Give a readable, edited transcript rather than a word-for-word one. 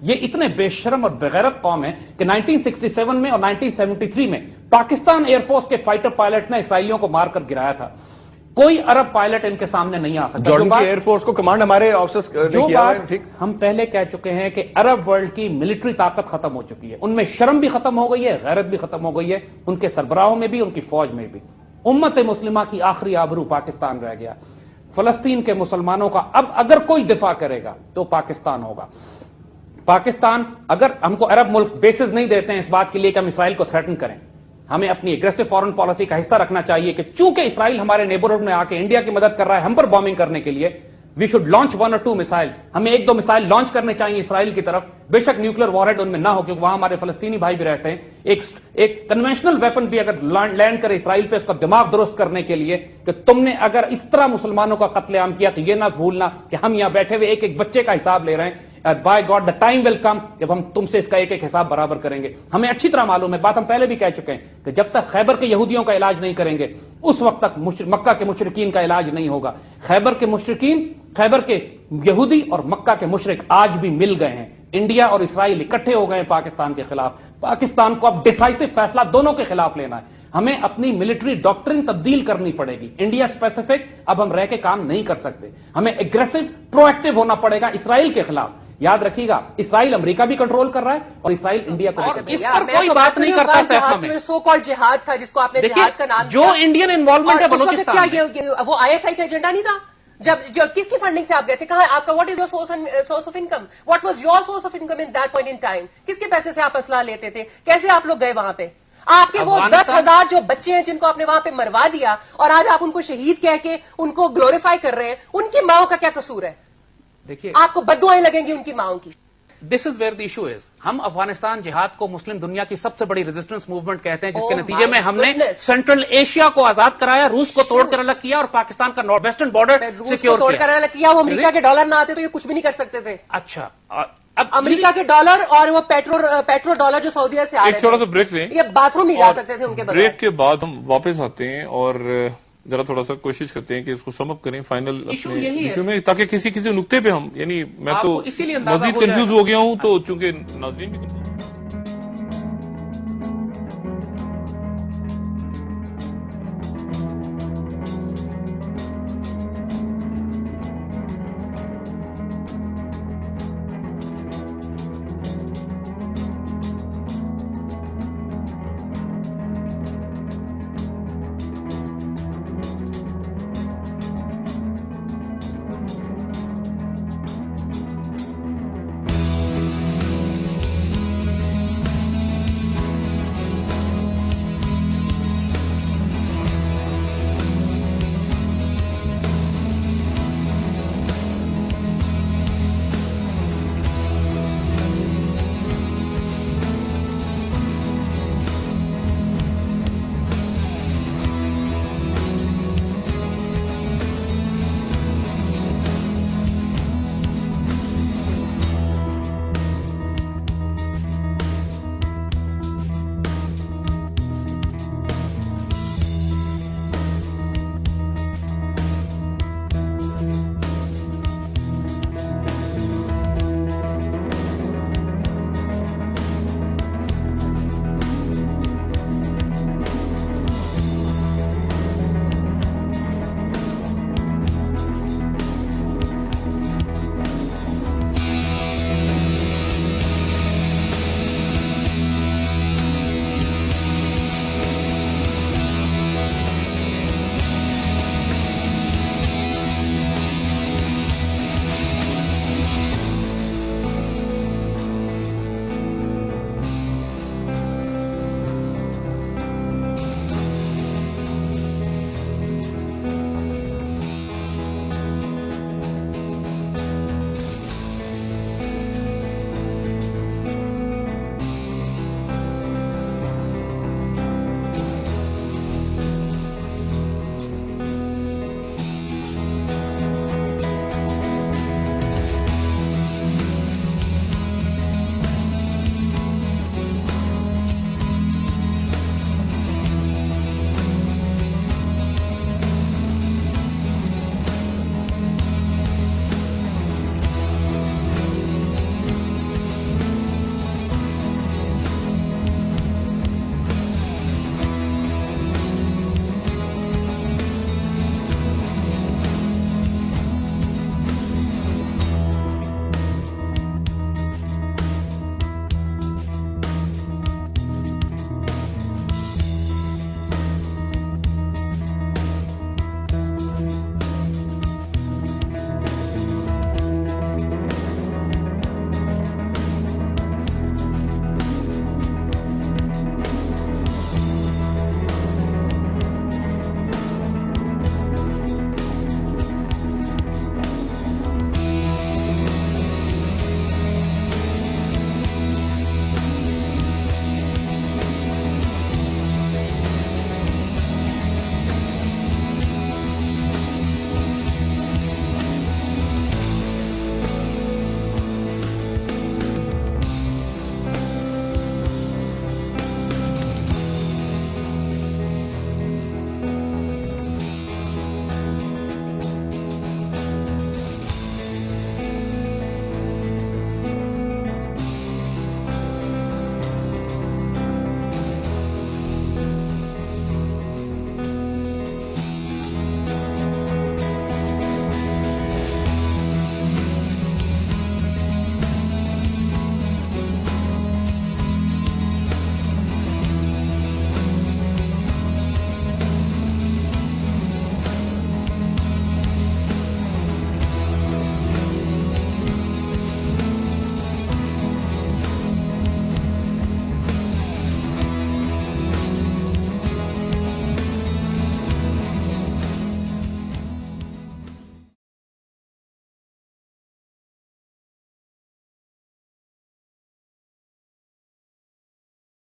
یہ اتنے بے شرم اور بغیرت قوم ہے کہ 1967 میں اور 1973 میں پاکستان ایئر فورس کے فائٹر پائلٹ نے اسرائیلیوں کو مار کر گرایا تھا. کوئی عرب پائلٹ ان کے سامنے نہیں آ سکتا. جارڈن کی ایئر فورس کو کمانڈ ہمارے آفیسرز نے کیا ہے. ٹھیک، ہم پہلے کہہ چکے ہیں کہ عرب ورلڈ کی ملٹری طاقت ختم ہو چکی ہے. ان میں شرم بھی ختم ہو گئی ہے, غیرت بھی ختم ہو گئی ہے, ان کے سربراہوں میں بھی, ان کی فوج میں بھی. امت مسلمہ کی آخری آبرو پاکستان رہ گیا. فلسطین کے مسلمانوں کا اب اگر کوئی دفاع کرے گا تو پاکستان ہوگا. پاکستان, اگر ہم کو عرب ملک بیسز نہیں دیتے ہیں اس بات کے لیے کہ ہم اسرائیل کو تھریٹن کریں, ہمیں اپنی ایگریسو فورن پالیسی کا حصہ رکھنا چاہیے کہ چونکہ اسرائیل ہمارے نیبرہڈ میں آ کے انڈیا کی مدد کر رہا ہے ہم پر بومبنگ کرنے کے لیے, we should launch 1 or 2 missiles. ہمیں 1-2 میسائل لانچ کرنے چاہیے اسرائیل کی طرف. بے شک نیوکلیر وار ہیڈ ان میں نہ ہو کیونکہ وہاں ہمارے فلسطینی بھائی بھی رہتے ہیں. ایک کنونشنل ویپن بھی اگر لینڈ کرے اسرائیل پہ اس کا دماغ درست کرنے کے لیے کہ تم نے اگر اس طرح مسلمانوں کا قتل عام کیا تو یہ نہ بھولنا کہ ہم یہاں بیٹھے ہوئے ایک ایک بچے کا حساب لے رہے ہیں. By God the time will come جب ہم تم سے اس کا ایک ایک حساب برابر کریں گے. ہمیں اچھی طرح معلوم ہے, بات ہم پہلے بھی کہہ چکے ہیں, کہ جب تک خیبر کے یہودیوں کا علاج نہیں کریں گے اس وقت تک مکہ کے مشرکین کا علاج نہیں ہوگا. خیبر کے مشرکین, خیبر کے یہودی اور مکہ کے مشرک آج بھی مل گئے ہیں. انڈیا اور اسرائیل اکٹھے ہو گئے ہیں پاکستان کے خلاف. پاکستان کو اب ڈیسائسو فیصلہ دونوں کے خلاف لینا ہے. ہمیں اپنی ملٹری ڈاکٹرن تبدیل کرنی پڑے گی. انڈیا اسپیسیفک اب ہم رہ کے کام نہیں کر سکتے. ہمیں ایگریسو پرو ایکٹیو ہونا پڑے گا اسرائیل کے خلاف. یاد رکھیے گا, اسرائیل امریکہ بھی کنٹرول کر رہا ہے اور اسرائیل انڈیا کو بھی. اس پر کوئی بات نہیں کرتا. سو کالڈ جہاد تھا جس کو آپ نے جہاد کا نام جو انڈین انوالومنٹ ہے بلوچستان میں, وہ ISI کا ایجنڈا نہیں تھا. جب کس کی فنڈنگ سے آپ گئے تھے, کہاں آپ کا what is your source of income, what was your source of income in that point in time, کس کے پیسے سے آپ اسلحہ لیتے تھے, کیسے آپ لوگ گئے وہاں پہ؟ آپ کے وہ 10,000 جو بچے ہیں جن کو آپ نے وہاں پہ مروا دیا اور آج آپ ان کو شہید کہہ کے ان کو گلوریفائی کر رہے ہیں, ان کی ماؤں کا کیا قصور ہے؟ دیکھیے, آپ کو بددعائیں لگیں گی ان کی ماؤں کی. This is where the issue is. ہم افغانستان جہاد کو مسلم دنیا کی سب سے بڑی ریزسٹنس موومنٹ کہتے ہیں, جس کے نتیجے میں ہم نے سینٹرل ایشیا کو آزاد کرایا, روس کو توڑ کر الگ کیا اور پاکستان کا نارتھ ویسٹرن بارڈر سیکیور توڑ کر الگ کیا. وہ امریکہ کے ڈالر نہ آتے تو یہ کچھ بھی نہیں کر سکتے تھے. اچھا, اب امریکہ کے ڈالر اور وہ پیٹرو ڈالر جو سعودیہ سے آ رہے تھے, تھوڑا سا بریک لیں, یہ باتھ روم نہیں جا سکتے تھے ان کے بغیر. بریک کے بعد ہم واپس آتے ہیں اور ذرا تھوڑا سا کوشش کرتے ہیں کہ اس کو سم اپ کریں فائنل میں, تاکہ کسی نقطے پہ ہم, یعنی میں تو مزید کنفیوز ہو گیا ہوں, تو چونکہ ناظرین بھی